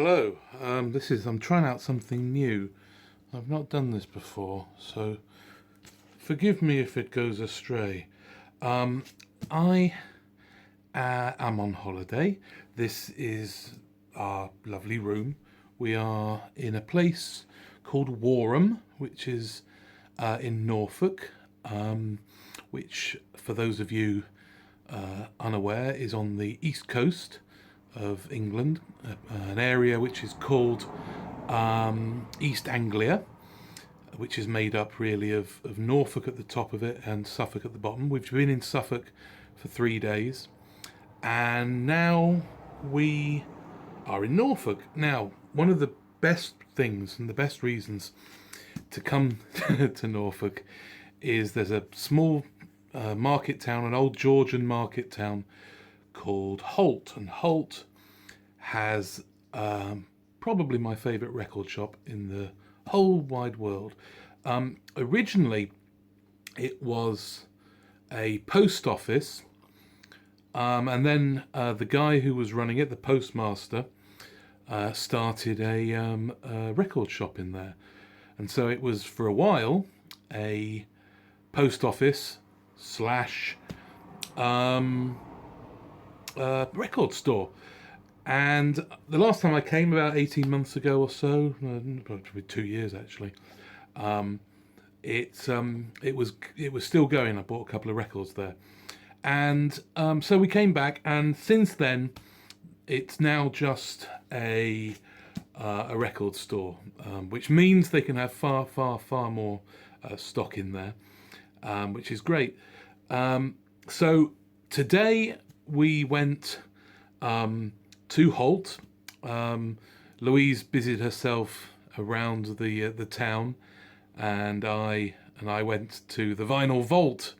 Hello, I'm trying out something new. I've not done this before, so forgive me if it goes astray. I am on holiday. This is our lovely room. We are in a place called Warham, which is in Norfolk, which, for those of you unaware, is on the east coast of England, an area which is called East Anglia, which is made up really of Norfolk at the top of it and Suffolk at the bottom. We've been in Suffolk for 3 days, and now we are in Norfolk. Now, one of the best things and the best reasons to come to Norfolk is there's a small market town, an old Georgian market town called Holt, and Holt has probably my favourite record shop in the whole wide world. Originally, it was a post office, and then the guy who was running it, the postmaster, started a record shop in there, and so it was for a while a post office slash record store. And the last time I came, about 18 months ago or so, probably 2 years actually, it was still going. I bought a couple of records there, and so we came back, and since then it's now just a record store, which means they can have far more stock in there, which is great. So today we went to Holt. Louise busied herself around the town, and I went to the Vinyl Vault.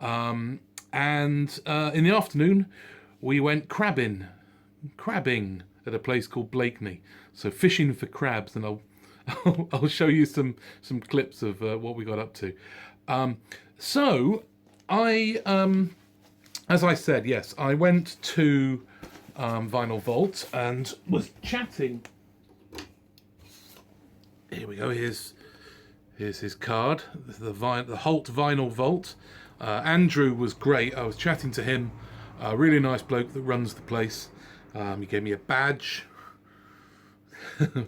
And in the afternoon, we went crabbing at a place called Blakeney. So fishing for crabs, and I'll show you some clips of what we got up to. So as I said, yes, I went to Vinyl Vault and was chatting. Here we go. Here's his card. The Holt Vinyl Vault. Andrew was great. I was chatting to him. A really nice bloke that runs the place. He gave me a badge,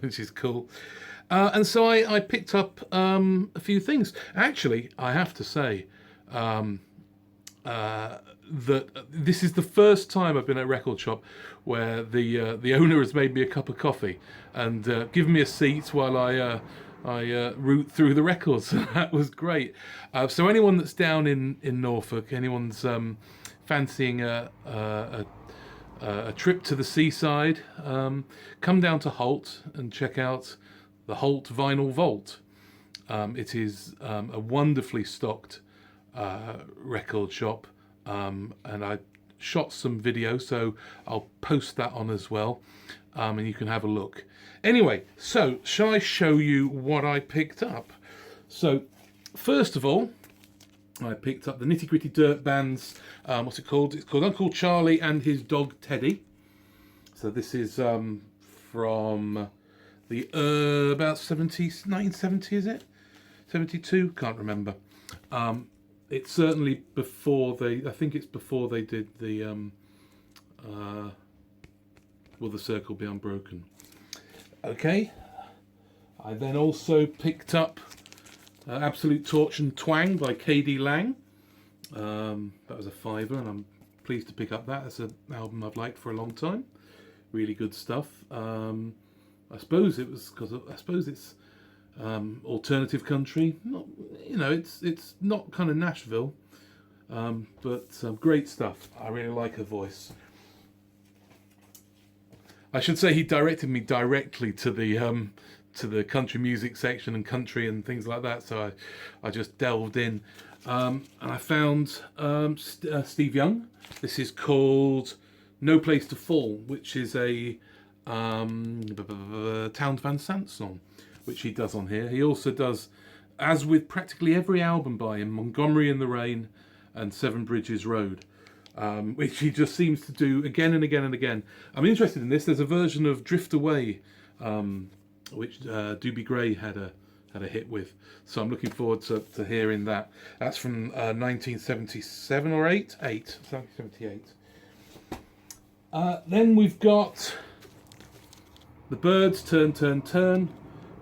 which is cool. And so I picked up a few things. Actually, I have to say that this is the first time I've been at a record shop where the owner has made me a cup of coffee and given me a seat while I root through the records. That was great. So anyone that's down in Norfolk, anyone's fancying a trip to the seaside, come down to Holt and check out the Holt Vinyl Vault. It is a wonderfully stocked record shop, and I shot some video, so I'll post that on as well, and you can have a look. Anyway, so shall I show you what I picked up? So first of all, I picked up the Nitty Gritty Dirt Band's, what's it called? It's called Uncle Charlie and His Dog Teddy. So this is from the about 1970, is it? 72? Can't remember. It's certainly before I think it's before they did the Will the Circle Be Unbroken. Okay. I then also picked up Absolute Torch and Twang by K.D. Lang. That was a £5, and I'm pleased to pick up that. It's an album I've liked for a long time. Really good stuff. I suppose it was because it's alternative country. Not, it's not kind of Nashville, but great stuff. I really like her voice. I should say he directed me directly to the country music section and country and things like that. So I just delved in, and I found Steve Young. This is called No Place to Fall, which is a Townes Van Sant song, which he does on here. He also does, as with practically every album by him, Montgomery in the Rain and Seven Bridges Road. which he just seems to do again and again and again. I'm interested in this. There's a version of Drift Away, which Doobie Gray had a hit with. So I'm looking forward to hearing that. That's from 1977 or 1978. Then we've got The Byrds, Turn, Turn, Turn.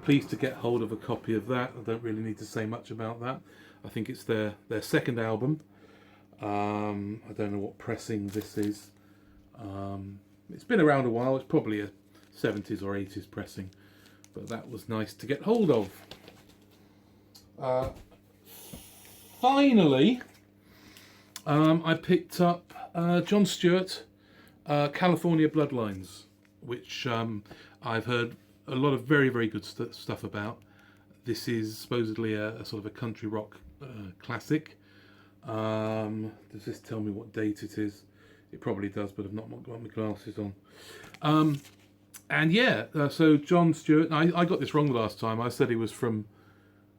Pleased to get hold of a copy of that. I don't really need to say much about that. I think it's their second album. I don't know what pressing this is. It's been around a while. It's probably a 70s or 80s pressing, but that was nice to get hold of. Finally, I picked up John Stewart, California Bloodlines, which I've heard a lot of very, very good stuff about. This is supposedly a sort of a country rock classic. Does this tell me what date it is? It probably does, but I've not got my glasses on. And yeah, so John Stewart, I got this wrong the last time. I said he was from,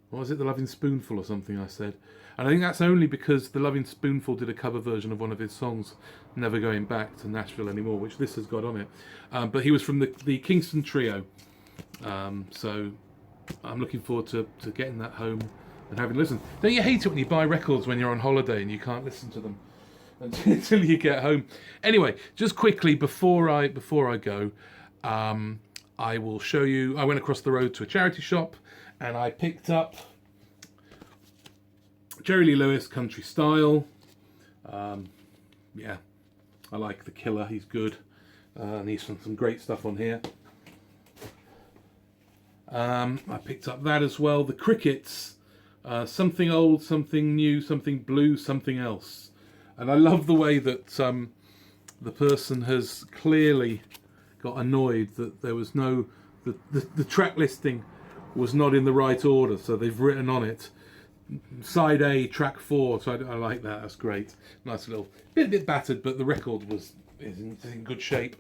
what was it, The Loving Spoonful or something I said. And I think that's only because The Loving Spoonful did a cover version of one of his songs, Never Going Back to Nashville Anymore, which this has got on it. But he was from the Kingston Trio. So I'm looking forward to getting that home and having listened. Don't you hate it when you buy records when you're on holiday and you can't listen to them until you get home? Anyway, just quickly before I go, I will show you. I went across the road to a charity shop and I picked up Jerry Lee Lewis Country Style. Yeah, I like The Killer. He's good, and he's some great stuff on here. I picked up that as well. The Crickets. Something old, something new, something blue, something else. And I love the way that the person has clearly got annoyed that there was no, the track listing was not in the right order, so they've written on it side A, track 4. So I like that. That's great. Nice little bit battered, but the record is in good shape.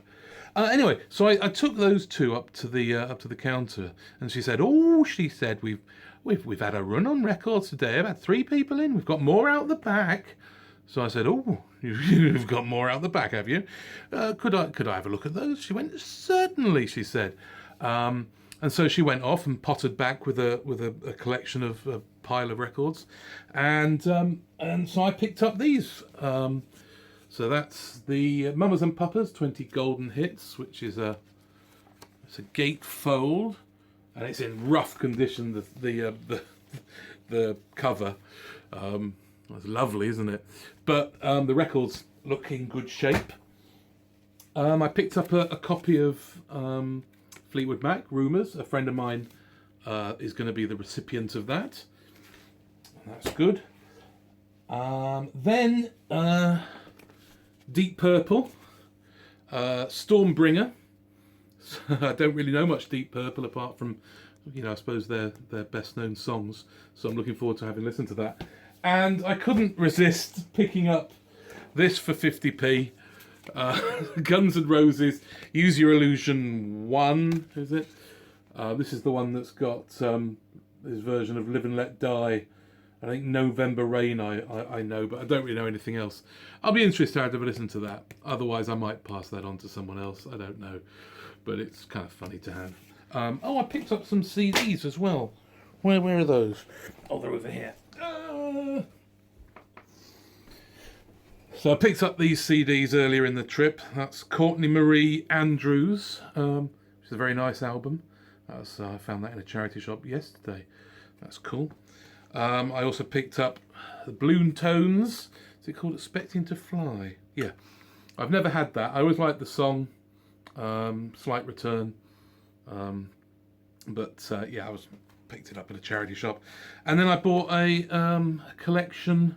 Anyway, so I took those two up to the counter, and she said, "Oh," she said, We've had a run on records today. I've had 3 people in. We've got more out the back." So I said, "Oh, you've got more out the back, have you? Could I have a look at those?" She went, "Certainly," she said. And so she went off and pottered back with a collection of a pile of records, and so I picked up these. So that's the Mamas and Papas 20 Golden Hits, which is it's a gatefold. And it's in rough condition. The cover, that's lovely, isn't it? But the records look in good shape. I picked up a copy of Fleetwood Mac, Rumours. A friend of mine is going to be the recipient of that. That's good. Then Deep Purple, Stormbringer. I don't really know much Deep Purple apart from, I suppose their best known songs. So I'm looking forward to having listened to that. And I couldn't resist picking up this for 50p. Guns N' Roses, Use Your Illusion 1, is it? This is the one that's got this version of Live and Let Die. I think November Rain I know, but I don't really know anything else. I'll be interested to have a listen to that. Otherwise I might pass that on to someone else. I don't know. But it's kind of funny to have. I picked up some CDs as well. Where are those? Oh, they're over here. So I picked up these CDs earlier in the trip. That's Courtney Marie Andrews, which is a very nice album. I found that in a charity shop yesterday. That's cool. I also picked up the Balloon Tones. Is it called Expecting to Fly? Yeah. I've never had that. I always liked the song. Slight Return, but yeah, I picked it up at a charity shop, and then I bought a collection,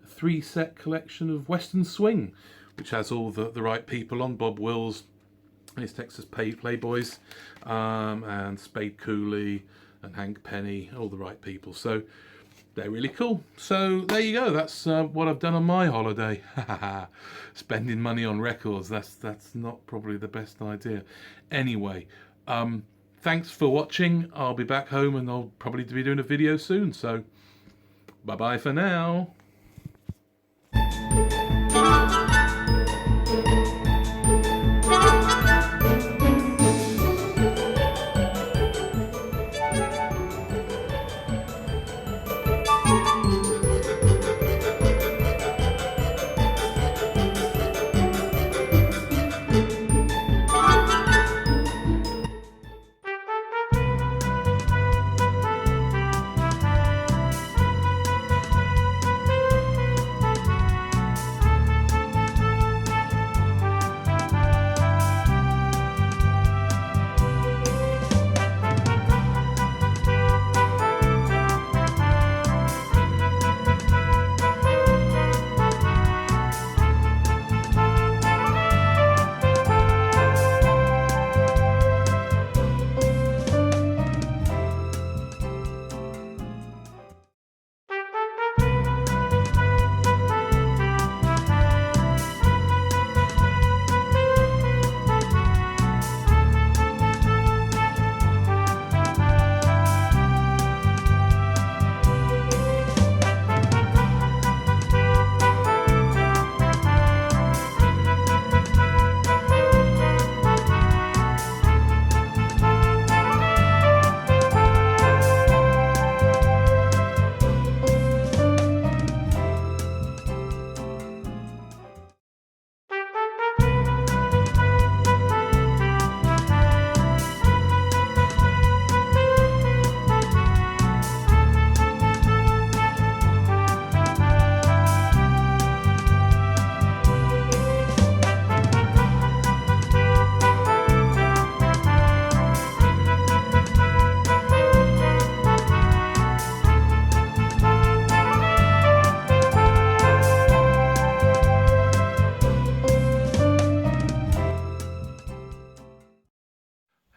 a 3-set collection of Western Swing, which has all the right people on: Bob Wills and his Texas Playboys, and Spade Cooley and Hank Penny, all the right people. So they're really cool. So there you go. That's what I've done on my holiday. Spending money on records. That's not probably the best idea. Anyway, thanks for watching. I'll be back home and I'll probably be doing a video soon. So bye bye for now.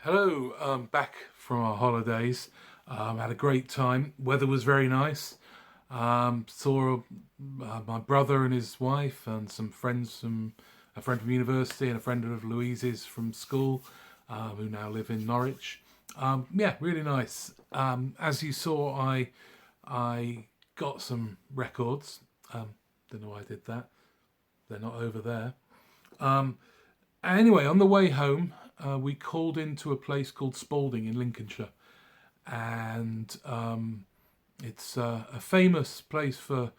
Hello, back from our holidays. Had a great time. Weather was very nice. Saw my brother and his wife and some friends from a friend from university and a friend of Louise's from school, who now live in Norwich. Yeah, really nice. As you saw, I got some records. Don't know why I did that. They're not over there. Anyway, on the way home, we called into a place called Spalding in Lincolnshire, and it's a famous place for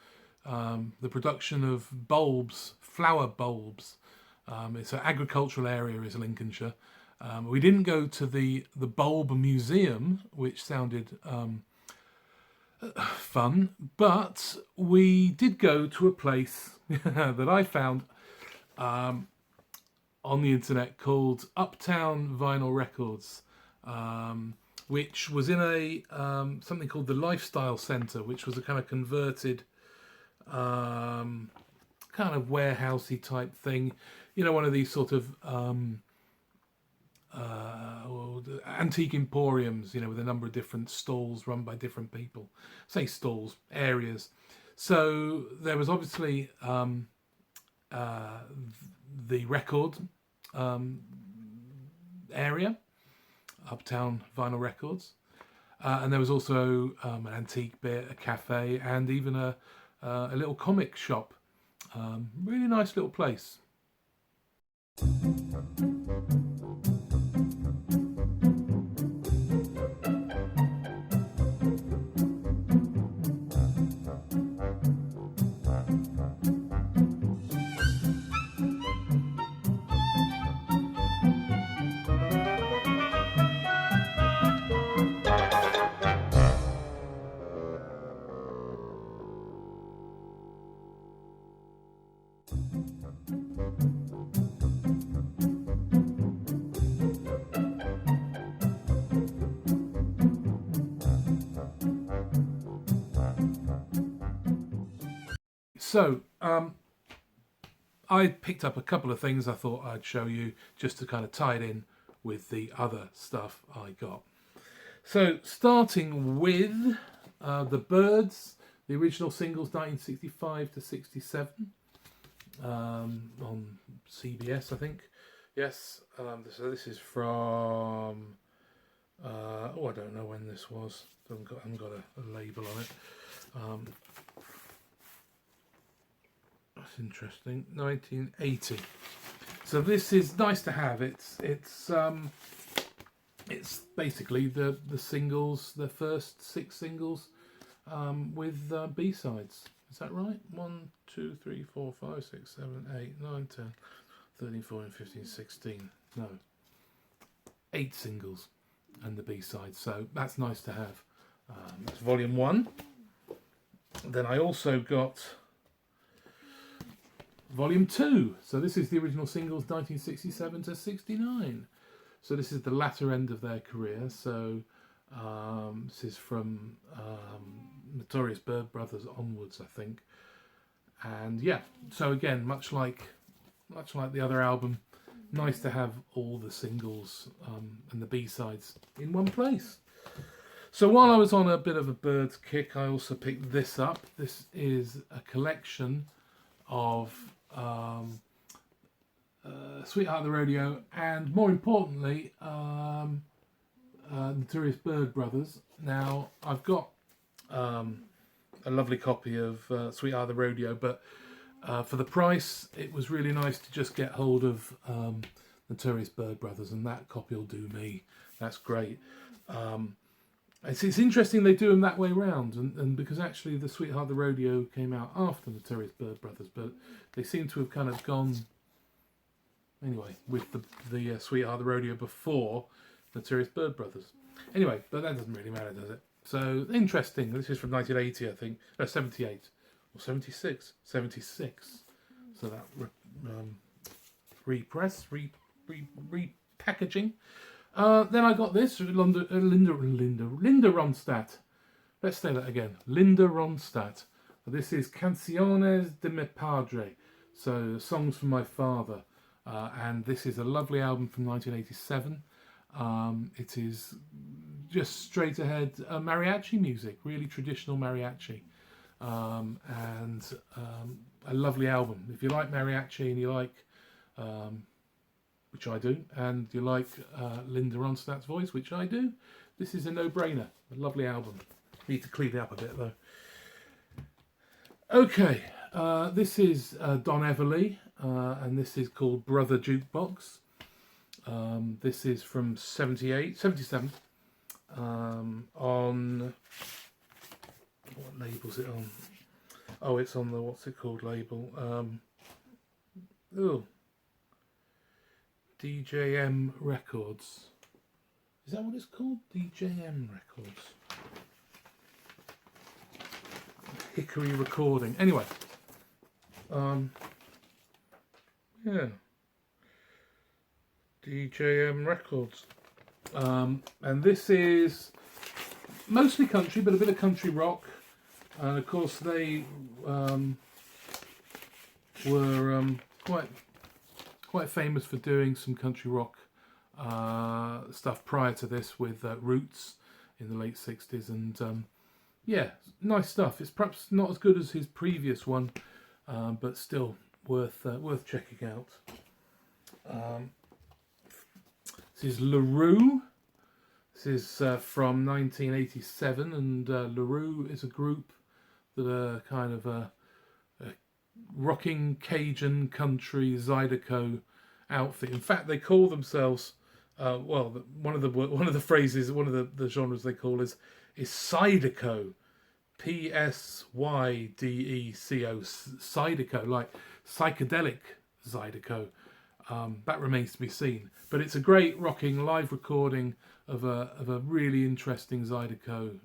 the production of bulbs, flower bulbs. It's an agricultural area, is Lincolnshire. We didn't go to the bulb museum, which sounded fun, but we did go to a place that I found on the internet called Uptown Vinyl Records, which was in a something called the Lifestyle Centre, which was a kind of converted kind of warehousey type thing. You know, one of these sort of antique emporiums, you know, with a number of different stalls run by different people. Say stalls, areas. So there was obviously the record area, Uptown Vinyl Records, and there was also an antique bit, a cafe, and even a little comic shop. Really nice little place. So, I picked up a couple of things I thought I'd show you just to kind of tie it in with the other stuff I got. So, starting with the Birds, the original singles 1965 to 67 on CBS, I think. Yes, so this is from, I don't know when this was. I haven't got a label on it. That's interesting. 1980. So this is nice to have. It's basically the singles, the first 6 singles with B-sides. Is that right? 1, 2, 3, 4, 5, 6, 7, 8, 9, 10, 13, 14, 15, 16. No. 8 singles and the B-sides. So that's nice to have. That's volume 1. Then I also got volume 2. So this is the original singles 1967 to 69. So this is the latter end of their career. So this is from Notorious Bird Brothers onwards, I think. And yeah, so again, much like the other album, nice to have all the singles and the B-sides in one place. So while I was on a bit of a Birds kick, I also picked this up. This is a collection of Sweetheart of the Rodeo, and more importantly, Notorious Bird Brothers. Now, I've got a lovely copy of Sweetheart of the Rodeo, but for the price, it was really nice to just get hold of Notorious Bird Brothers, and that copy will do me. That's great. It's interesting they do them that way round, and because actually the Sweetheart of the Rodeo came out after Notorious Bird Brothers, but they seem to have kind of gone anyway with the Sweetheart of the Rodeo before Notorious Bird Brothers. Anyway, but that doesn't really matter, does it? So interesting. This is from 1980, I think. No, 78 or 76. 76. So that repress, repackaging. Then I got this, Linda Ronstadt. Let's say that again. Linda Ronstadt. This is Canciones de mi Padre. So, Songs from My Father. And this is a lovely album from 1987. It is just straight ahead mariachi music, really traditional mariachi, and a lovely album. If you like mariachi and you like, which I do, and you like Linda Ronstadt's voice, which I do, this is a no-brainer. A lovely album. Need to clean it up a bit though. Okay, this is Don Everly, and this is called Brother Jukebox. This is from 77. On what label's it on? Oh, it's on the what's it called label? DJM Records. Is that what it's called? DJM Records. Hickory Recording. Anyway, yeah, DJM Records. And this is mostly country, but a bit of country rock. And of course, they were quite famous for doing some country rock stuff prior to this with Roots in the late 60s. And yeah, nice stuff. It's perhaps not as good as his previous one, but still worth checking out. This is LaRue. This is from 1987, and LaRue is a group that are kind of a rocking Cajun country Zydeco outfit. In fact, they call themselves one of the phrases, one of the genres they call is Psydeco, Psydeco, Psydeco, like psychedelic Zydeco. That remains to be seen, but it's a great rocking live recording of a really interesting Zydeco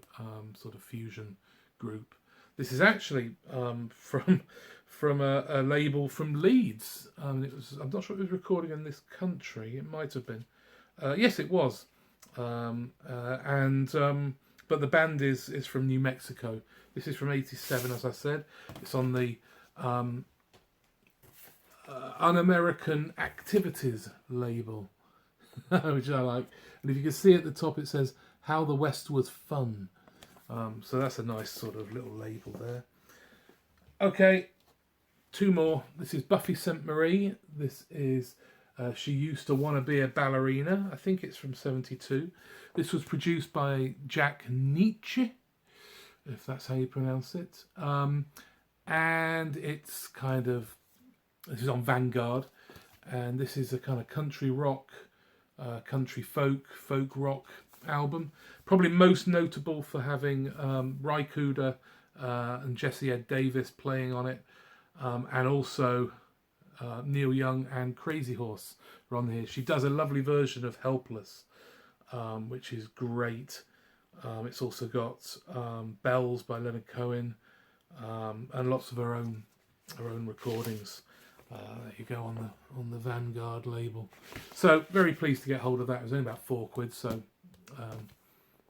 sort of fusion group. This is actually from a label from Leeds. I'm not sure if it was recording in this country. It might have been. Yes, it was. But the band is from New Mexico. This is from '87, as I said. It's on the Un-American Activities label, which I like. And if you can see at the top, it says "How the West Was Fun." So that's a nice sort of little label there. Okay, two more. This is Buffy St. Marie. This is She Used to Want to Be a Ballerina. I think it's from 72. This was produced by Jack Nietzsche, if that's how you pronounce it. And it's kind of, this is on Vanguard, and this is a kind of country rock, country folk rock album. Probably most notable for having Ry Cooder and Jesse Ed Davis playing on it, and also Neil Young and Crazy Horse are on here. She does a lovely version of Helpless, which is great. It's also got Bells by Leonard Cohen, and lots of her own recordings. There you go on the Vanguard label. So very pleased to get hold of that. It was only about £4, so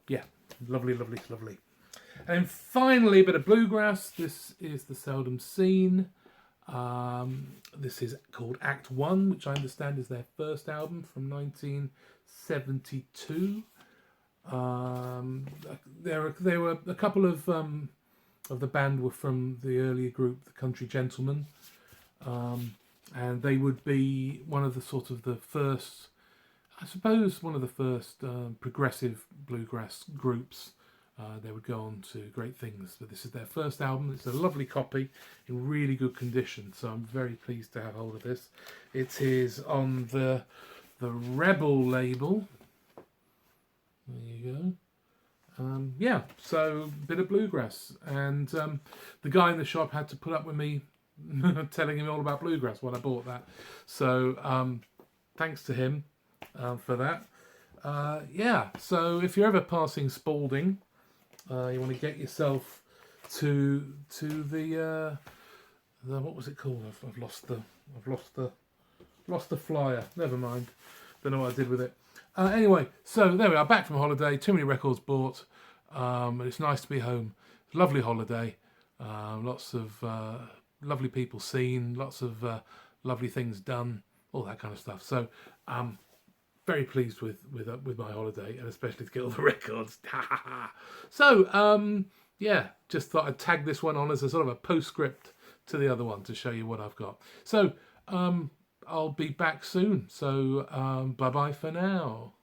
yeah, lovely. And then finally, a bit of bluegrass. This is The Seldom Seen. This is called Act One, which I understand is their first album from 1972. There were a couple of the band were from the earlier group, the Country Gentlemen, and they would be one of the sort of the first, I suppose, one of the first progressive bluegrass groups. They would go on to great things, but this is their first album. It's a lovely copy in really good condition, so I'm very pleased to have hold of this. It is on the Rebel label. There you go. Yeah, so a bit of bluegrass, and the guy in the shop had to put up with me telling him all about bluegrass when I bought that. So thanks to him for that. Yeah, so if you're ever passing Spalding, you want to get yourself to the what was it called? I've lost the flyer. Never mind. Don't know what I did with it. Anyway, so there we are, back from holiday. Too many records bought. And it's nice to be home. Lovely holiday. Lots of lovely people seen. Lots of lovely things done. All that kind of stuff. So very pleased with my holiday, and especially to get all the records. So yeah, just thought I'd tag this one on as a sort of a postscript to the other one to show you what I've got. So I'll be back soon. So bye bye for now.